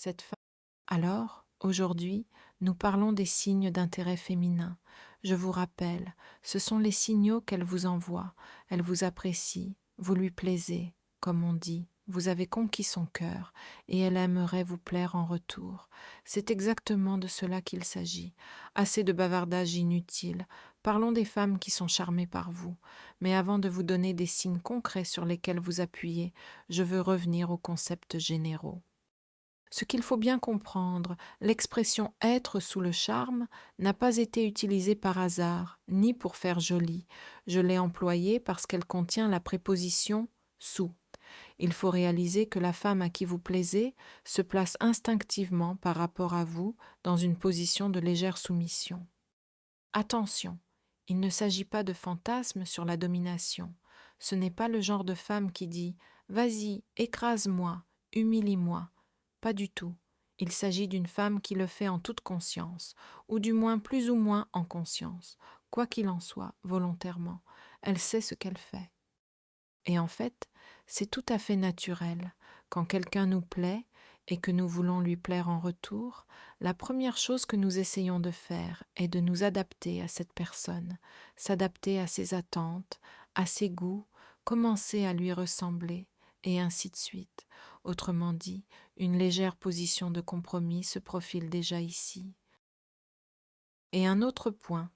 Cette femme. Alors, aujourd'hui, nous parlons des signes d'intérêt féminin. Je vous rappelle, ce sont les signaux qu'elle vous envoie. Elle vous apprécie, vous lui plaisez, comme on dit. Vous avez conquis son cœur et elle aimerait vous plaire en retour. C'est exactement de cela qu'il s'agit. Assez de bavardage inutile. Parlons des femmes qui sont charmées par vous. Mais avant de vous donner des signes concrets sur lesquels vous appuyer, je veux revenir aux concepts généraux. Ce qu'il faut bien comprendre, l'expression être sous le charme n'a pas été utilisée par hasard, ni pour faire joli. Je l'ai employée parce qu'elle contient la préposition sous. Il faut réaliser que la femme à qui vous plaisez se place instinctivement par rapport à vous dans une position de légère soumission. Attention, il ne s'agit pas de fantasme sur la domination. Ce n'est pas le genre de femme qui dit « Vas-y, écrase-moi, humilie-moi ». Pas du tout. Il s'agit d'une femme qui le fait en toute conscience, ou du moins plus ou moins en conscience, quoi qu'il en soit, volontairement. Elle sait ce qu'elle fait. Et en fait, c'est tout à fait naturel. Quand quelqu'un nous plaît et que nous voulons lui plaire en retour, la première chose que nous essayons de faire est de nous adapter à cette personne, s'adapter à ses attentes, à ses goûts, commencer à lui ressembler, et ainsi de suite. Autrement dit, une légère position de compromis se profile déjà ici. Et un autre point,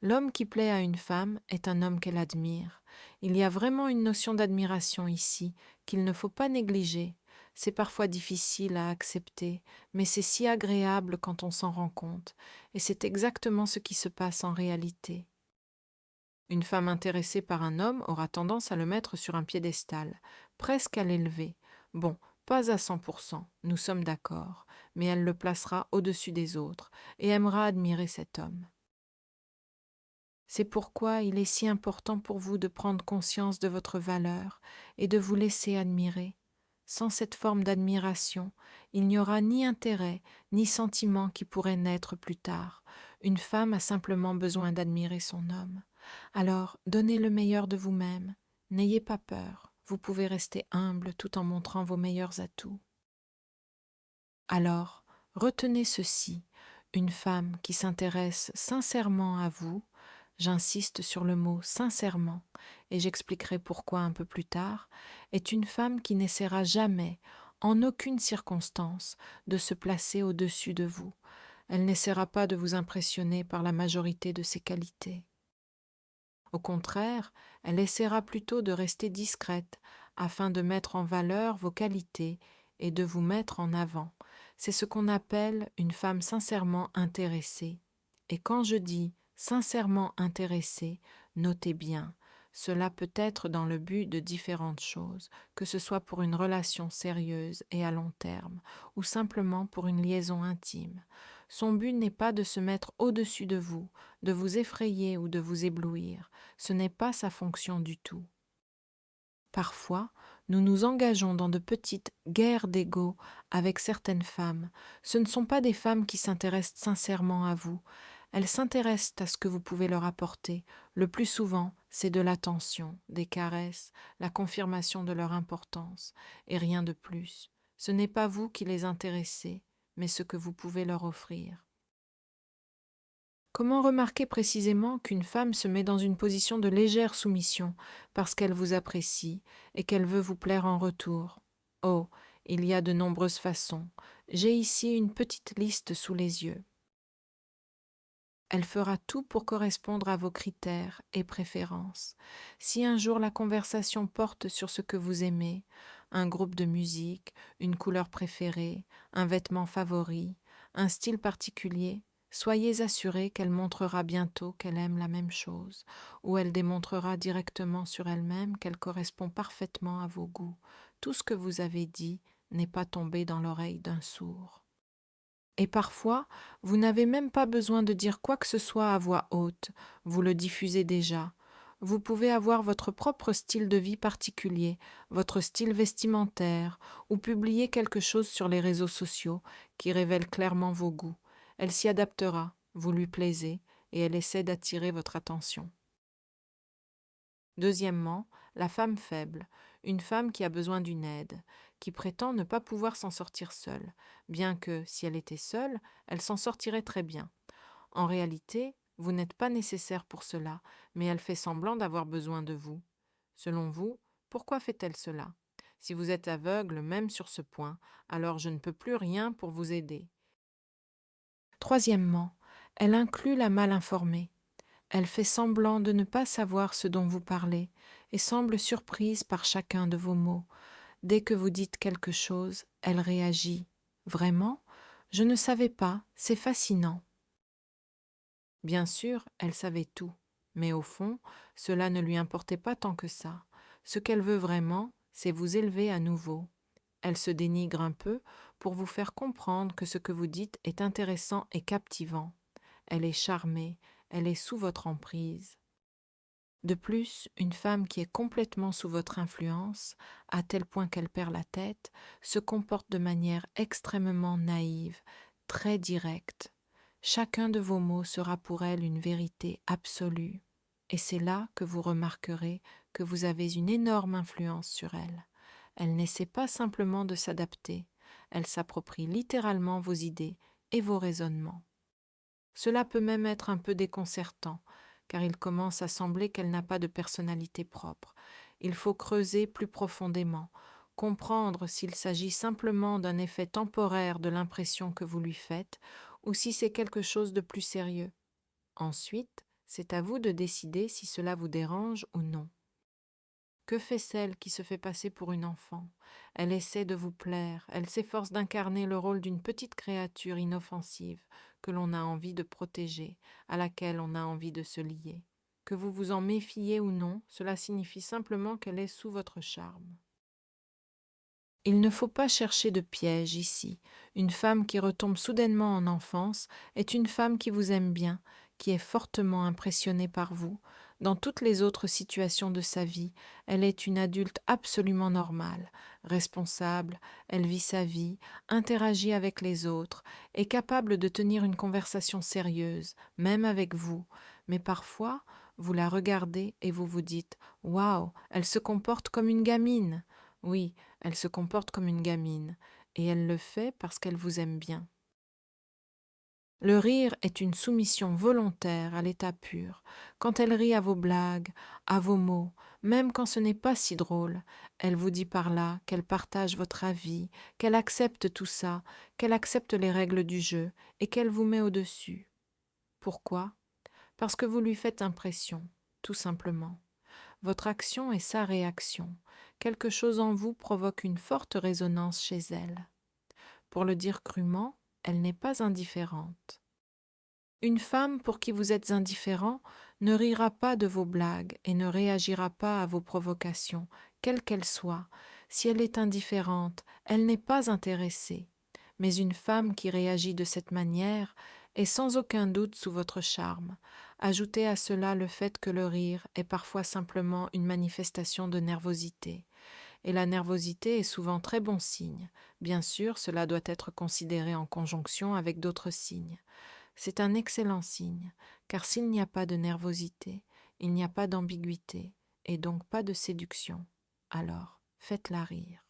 l'homme qui plaît à une femme est un homme qu'elle admire. Il y a vraiment une notion d'admiration ici qu'il ne faut pas négliger. C'est parfois difficile à accepter, mais c'est si agréable quand on s'en rend compte, et c'est exactement ce qui se passe en réalité. Une femme intéressée par un homme aura tendance à le mettre sur un piédestal, presque à l'élever. Bon, pas à 100%, nous sommes d'accord, mais elle le placera au-dessus des autres et aimera admirer cet homme. C'est pourquoi il est si important pour vous de prendre conscience de votre valeur et de vous laisser admirer. Sans cette forme d'admiration, il n'y aura ni intérêt, ni sentiment qui pourrait naître plus tard. Une femme a simplement besoin d'admirer son homme. Alors, donnez le meilleur de vous-même. N'ayez pas peur. Vous pouvez rester humble tout en montrant vos meilleurs atouts. Alors, retenez ceci. Une femme qui s'intéresse sincèrement à vous, j'insiste sur le mot sincèrement, et j'expliquerai pourquoi un peu plus tard, est une femme qui n'essaiera jamais, en aucune circonstance, de se placer au-dessus de vous. Elle n'essaiera pas de vous impressionner par la majorité de ses qualités. Au contraire, elle essaiera plutôt de rester discrète afin de mettre en valeur vos qualités et de vous mettre en avant. C'est ce qu'on appelle une femme sincèrement intéressée. Et quand je dis sincèrement intéressée, notez bien, cela peut être dans le but de différentes choses, que ce soit pour une relation sérieuse et à long terme, ou simplement pour une liaison intime. Son but n'est pas de se mettre au-dessus de vous, de vous effrayer ou de vous éblouir. Ce n'est pas sa fonction du tout. Parfois, nous nous engageons dans de petites guerres d'ego avec certaines femmes. Ce ne sont pas des femmes qui s'intéressent sincèrement à vous. Elles s'intéressent à ce que vous pouvez leur apporter. Le plus souvent, c'est de l'attention, des caresses, la confirmation de leur importance, et rien de plus. Ce n'est pas vous qui les intéressez, mais ce que vous pouvez leur offrir. Comment remarquer précisément qu'une femme se met dans une position de légère soumission parce qu'elle vous apprécie et qu'elle veut vous plaire en retour? Oh, il y a de nombreuses façons. J'ai ici une petite liste sous les yeux. Elle fera tout pour correspondre à vos critères et préférences. Si un jour la conversation porte sur ce que vous aimez, un groupe de musique, une couleur préférée, un vêtement favori, un style particulier, soyez assurés qu'elle montrera bientôt qu'elle aime la même chose, ou elle démontrera directement sur elle-même qu'elle correspond parfaitement à vos goûts. Tout ce que vous avez dit n'est pas tombé dans l'oreille d'un sourd. Et parfois, vous n'avez même pas besoin de dire quoi que ce soit à voix haute, vous le diffusez déjà. Vous pouvez avoir votre propre style de vie particulier, votre style vestimentaire, ou publier quelque chose sur les réseaux sociaux qui révèle clairement vos goûts. Elle s'y adaptera, vous lui plaisez, et elle essaie d'attirer votre attention. Deuxièmement, la femme faible, une femme qui a besoin d'une aide. qui prétend ne pas pouvoir s'en sortir seule, bien que, si elle était seule, elle s'en sortirait très bien. En réalité, vous n'êtes pas nécessaire pour cela, mais elle fait semblant d'avoir besoin de vous. Selon vous, pourquoi fait-elle cela? Si vous êtes aveugle même sur ce point, alors je ne peux plus rien pour vous aider. Troisièmement, elle inclut la mal informée. Elle fait semblant de ne pas savoir ce dont vous parlez et semble surprise par chacun de vos mots. Dès que vous dites quelque chose, elle réagit. Vraiment? Je ne savais pas, c'est fascinant. Bien sûr, elle savait tout, mais au fond, cela ne lui importait pas tant que ça. Ce qu'elle veut vraiment, c'est vous élever à nouveau. Elle se dénigre un peu pour vous faire comprendre que ce que vous dites est intéressant et captivant. Elle est charmée, elle est sous votre emprise. De plus, une femme qui est complètement sous votre influence, à tel point qu'elle perd la tête, se comporte de manière extrêmement naïve, très directe. Chacun de vos mots sera pour elle une vérité absolue. Et c'est là que vous remarquerez que vous avez une énorme influence sur elle. Elle n'essaie pas simplement de s'adapter, elle s'approprie littéralement vos idées et vos raisonnements. Cela peut même être un peu déconcertant, car il commence à sembler qu'elle n'a pas de personnalité propre. Il faut creuser plus profondément, comprendre s'il s'agit simplement d'un effet temporaire de l'impression que vous lui faites, ou si c'est quelque chose de plus sérieux. Ensuite, c'est à vous de décider si cela vous dérange ou non. Que fait celle qui se fait passer pour une enfant? Elle essaie de vous plaire, elle s'efforce d'incarner le rôle d'une petite créature inoffensive que l'on a envie de protéger, à laquelle on a envie de se lier. Que vous vous en méfiez ou non, cela signifie simplement qu'elle est sous votre charme. Il ne faut pas chercher de piège ici. Une femme qui retombe soudainement en enfance est une femme qui vous aime bien, qui est fortement impressionnée par vous. Dans toutes les autres situations de sa vie, elle est une adulte absolument normale, responsable, elle vit sa vie, interagit avec les autres, est capable de tenir une conversation sérieuse, même avec vous. Mais parfois, vous la regardez et vous vous dites « Waouh, elle se comporte comme une gamine !» Oui, elle se comporte comme une gamine, et elle le fait parce qu'elle vous aime bien. Le rire est une soumission volontaire à l'état pur. Quand elle rit à vos blagues, à vos mots, même quand ce n'est pas si drôle, elle vous dit par là qu'elle partage votre avis, qu'elle accepte tout ça, qu'elle accepte les règles du jeu et qu'elle vous met au-dessus. Pourquoi? Parce que vous lui faites impression, tout simplement. Votre action est sa réaction. Quelque chose en vous provoque une forte résonance chez elle. Pour le dire crûment, elle n'est pas indifférente. Une femme pour qui vous êtes indifférent ne rira pas de vos blagues et ne réagira pas à vos provocations, quelles qu'elles soient. Si elle est indifférente, elle n'est pas intéressée. Mais une femme qui réagit de cette manière est sans aucun doute sous votre charme. Ajoutez à cela le fait que le rire est parfois simplement une manifestation de nervosité. Et la nervosité est souvent très bon signe. Bien sûr, cela doit être considéré en conjonction avec d'autres signes. C'est un excellent signe, car s'il n'y a pas de nervosité, il n'y a pas d'ambiguïté, et donc pas de séduction. Alors, faites-la rire.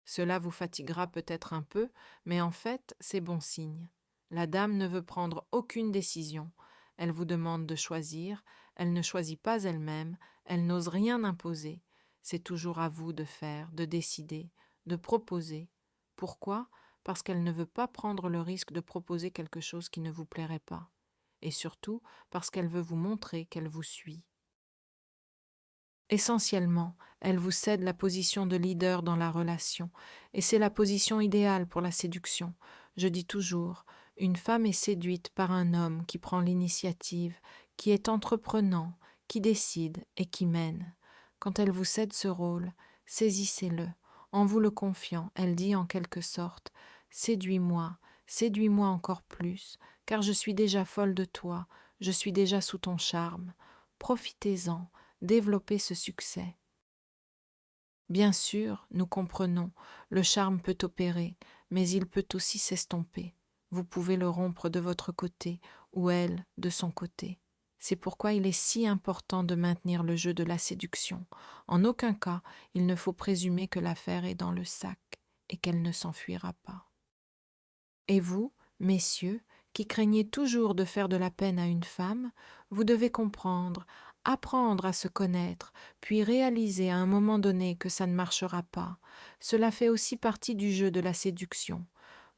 Cela vous fatiguera peut-être un peu, mais en fait, c'est bon signe. La dame ne veut prendre aucune décision. Elle vous demande de choisir, elle ne choisit pas elle-même, elle n'ose rien imposer. C'est toujours à vous de faire, de décider, de proposer. Pourquoi? Parce qu'elle ne veut pas prendre le risque de proposer quelque chose qui ne vous plairait pas. Et surtout parce qu'elle veut vous montrer qu'elle vous suit. Essentiellement, elle vous cède la position de leader dans la relation, et c'est la position idéale pour la séduction. Je dis toujours, une femme est séduite par un homme qui prend l'initiative, qui est entreprenant, qui décide et qui mène. Quand elle vous cède ce rôle, saisissez-le. En vous le confiant, elle dit en quelque sorte « Séduis-moi, séduis-moi encore plus, car je suis déjà folle de toi, je suis déjà sous ton charme. Profitez-en. » Développer ce succès. Bien sûr, nous comprenons, le charme peut opérer, mais il peut aussi s'estomper. Vous pouvez le rompre de votre côté, ou elle de son côté. C'est pourquoi il est si important de maintenir le jeu de la séduction. En aucun cas, il ne faut présumer que l'affaire est dans le sac et qu'elle ne s'enfuira pas. Et vous, messieurs, qui craignez toujours de faire de la peine à une femme, vous devez comprendre, apprendre à se connaître, puis réaliser à un moment donné que ça ne marchera pas. Cela fait aussi partie du jeu de la séduction.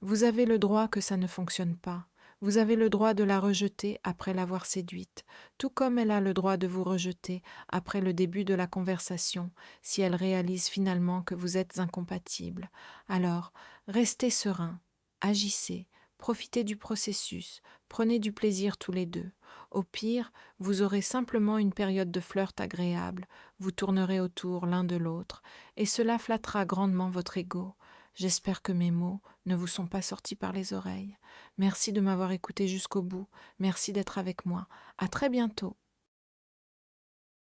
Vous avez le droit que ça ne fonctionne pas. Vous avez le droit de la rejeter après l'avoir séduite, tout comme elle a le droit de vous rejeter après le début de la conversation, si elle réalise finalement que vous êtes incompatibles. Alors, restez serein, agissez, profitez du processus, prenez du plaisir tous les deux. Au pire, vous aurez simplement une période de flirt agréable, vous tournerez autour l'un de l'autre, et cela flattera grandement votre ego. J'espère que mes mots ne vous sont pas sortis par les oreilles. Merci de m'avoir écouté jusqu'au bout. Merci d'être avec moi. À très bientôt.